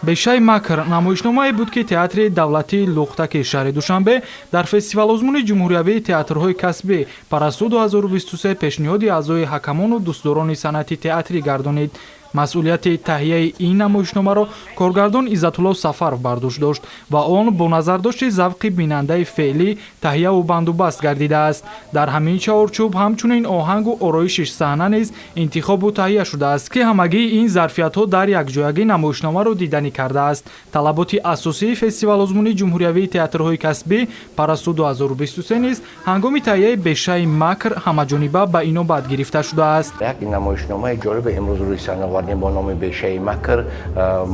бешаи макр намоишномае буд ки театри давлатии лухтаки шаҳри душанбе дар фестивалозмуни ҷумҳуриявии театрҳои касбӣ парасту 2023 пешниҳоди аъзои ҳакамону дӯстдорони санъати театрӣ гардонид. масъулияти таҳияи ин намоишномаро коргардон Иззатулло Сафаров бардошт дошт ва он бо назардошти завқи бинандаи феълӣ таҳияву бандубаст гардидааст. дар ҳамин чаҳорчӯб ҳамчунин оҳангу ороиши саҳна низ интихобу таҳия шудааст ки ҳамагии ин зарфиятҳо дар якҷоягӣ намоишномаро диданӣ кардааст. талаботи асосии фестивалозмуни ҷумҳуриявии театрҳои касбӣ парасту 2023 низ ҳангоми таҳияи бешаи макр ҳамаҷониба ба инобат гирифта шудааст. як намоишномаи ҷолиб имрӯз рӯи саҳна با نام بشای مکر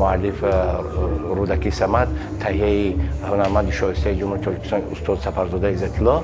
مؤلف رودکی صمد تهیه هنرمند شایسته جمهوری تاجیکستان استاد سفرزاده عزت‌الله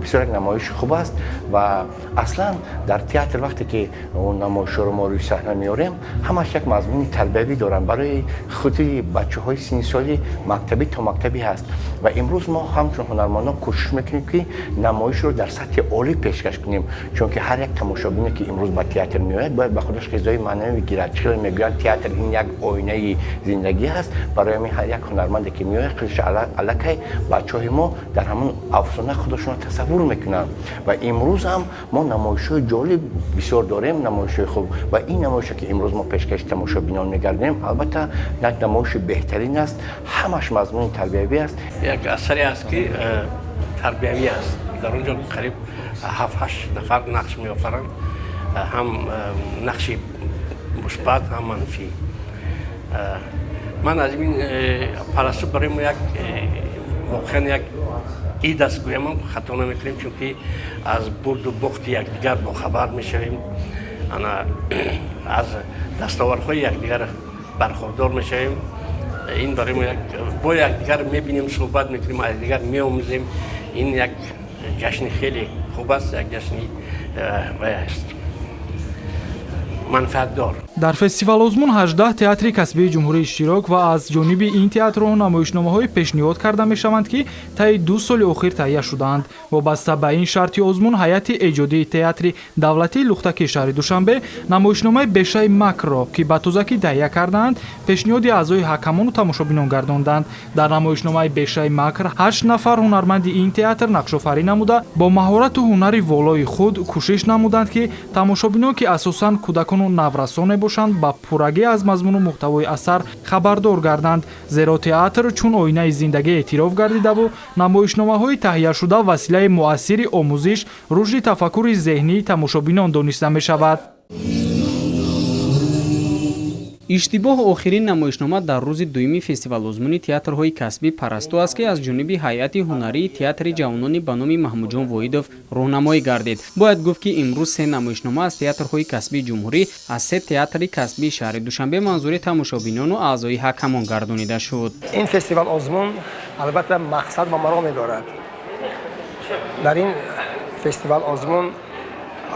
بسیار یک نمایش خوب است و اصلا در تئاتر وقتی که اون نمایش رو ما روی صحنه میاریم همش یک مضمون تربیوی دارن برای خود بچه‌های سنی سالی مکتبی تا مکتبی هست و امروز ما همچون هنرمندان کوشش میکنیم که نمایش رو در سطح عالی پیشکش کنیم چون که هر یک تماشابینی که امروز به تئاتر میاد باید به خودش غذای معنوی بگیرد. چرا میگن تئاتر این یک آینه زندگی است برای همین هر یک هنرمندی که میاد خودش الکی بچه‌های ما در همون افسانه خودشون تصور میکنن و امروز هم ما نمایش‌های جالب بسیار داریم نمایش‌های خوب و این نمایشی که امروز ما پیشکش تماشابینان می‌گردیم البته یک نمایش بهترین است همش مضمون تربیوی است یک اثری است که تربیوی است در اونجا قریب 7-8 نفر نقش می‌آفرند هم نقش مثبت هم منفی من از این پرستو برای ما یک واقعا یک اید است گویم خطا نمیکنیم چون که از برد و بخت یکدیگر با خبر میشویم از دستاوردهای یکدیگر برخوردار میشویم این برای ما با یکدیگر میبینیم صحبت میکنیم از یکدیگر میآموزیم این یک جشن خیلی خوب است یک جشن است منفعتدار. дар фестивалозмун 18 театри касбии ҷумҳурии иштирок ва аз ҷониби ин театрҳо намоишномаҳое пешниҳод карда мешаванд ки таи 2 соли охир таҳия шудаанд. вобаста ба ин шарти озмун ҳайати эҷодии театри давлатии лухтаки шаҳри душанбе намоишномаи бешаи макрро ки ба тозакӣ таҳия кардаанд пешниҳоди аъзои ҳакамону тамошобинон гардонданд. дар намоишномаи бешаи макр 8 нафар ҳунарманди ин театр нақшофарӣ намуда бо маҳорату ҳунари волои худ кӯшиш намуданд ки тамошобинон ки асосан кӯдакону наврасоне бошанд ба пуррагӣ аз мазмуну муҳтавои асар хабардор гарданд зеро театр чун оинаи зиндагӣ эътироф гардидаву намоишномаҳои таҳияшуда василаи муассири омӯзиш рушди тафаккури зеҳнии тамошобинон дониста мешавад. иштибоҳ охирин намоишнома дар рӯзи дуюми фестивалозмуни театрҳои касбӣ парасту аст ки аз ҷониби ҳайати ҳунарии театри ҷавонони ба номи Маҳмудҷон Воидов роҳнамоӣ гардид. бояд гуфт ки имрӯз 3 намоишнома аз театрҳои касбии ҷумҳурӣ аз 3 театри касбии шаҳри душанбе манзури тамошобинону аъзои ҳакамон гардонида шуд. ин фестивалозмун албатта мақсад ва мароме дорад. дар ин фестивалозмун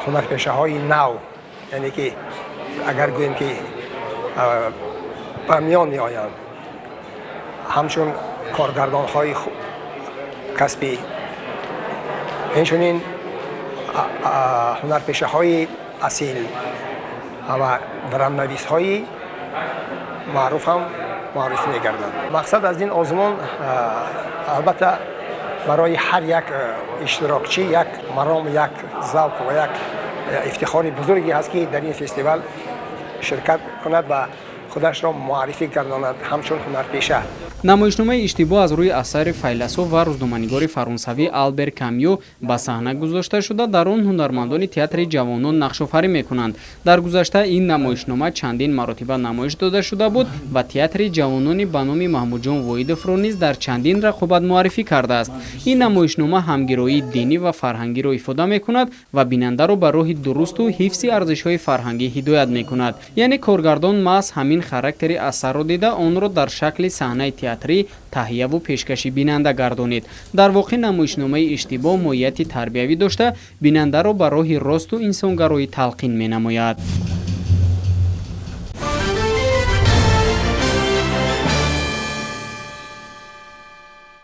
ҳунарпешаҳои нав яъне ки агар гӯем ки ба миён меоянд ҳамчун коргардонҳои касбӣ инчунин ҳунарпешаҳои асил ва драмнависҳои маъруф ҳам муаррифӣ мегарданд. мақсад аз ин озмун албатта барои ҳар як иштирокчӣ як маром як завқ ва як ифтихори бузурге ҳаст ки дар ин фестивал ширкат кунад ва худашро муаррифӣ гардонад ҳамчун ҳунарпеша. намоишномаи иштибоҳ аз рӯи асари файласуф ва рӯзноманигори фаронсавӣ Албер Камю ба саҳна гузошта шуда дар он ҳунармандони театри ҷавонон нақшофарӣ мекунанд. дар гузашта ин намоишнома чандин маротиба намоиш дода шуда буд ва театри ҷавонони ба номи Маҳмудҷон Воидовро низ дар чандин рақобат муаррифӣ кардааст. ин намоишнома ҳамгироии динӣ ва фарҳангиро ифода мекунад ва бинандаро ба роҳи дурусту ҳифзи арзишҳои фарҳангӣ ҳидоят мекунад. яъне коргардон маҳз ҳамин характери асарро дида онро дар шакли саҳнаи театрӣ таҳияву пешкаши бинанда гардонид. дар воқеъ намоишномаи иштибоҳ моҳияти тарбиявӣ дошта бинандаро ба роҳи росту инсонгароӣ талқин менамояд.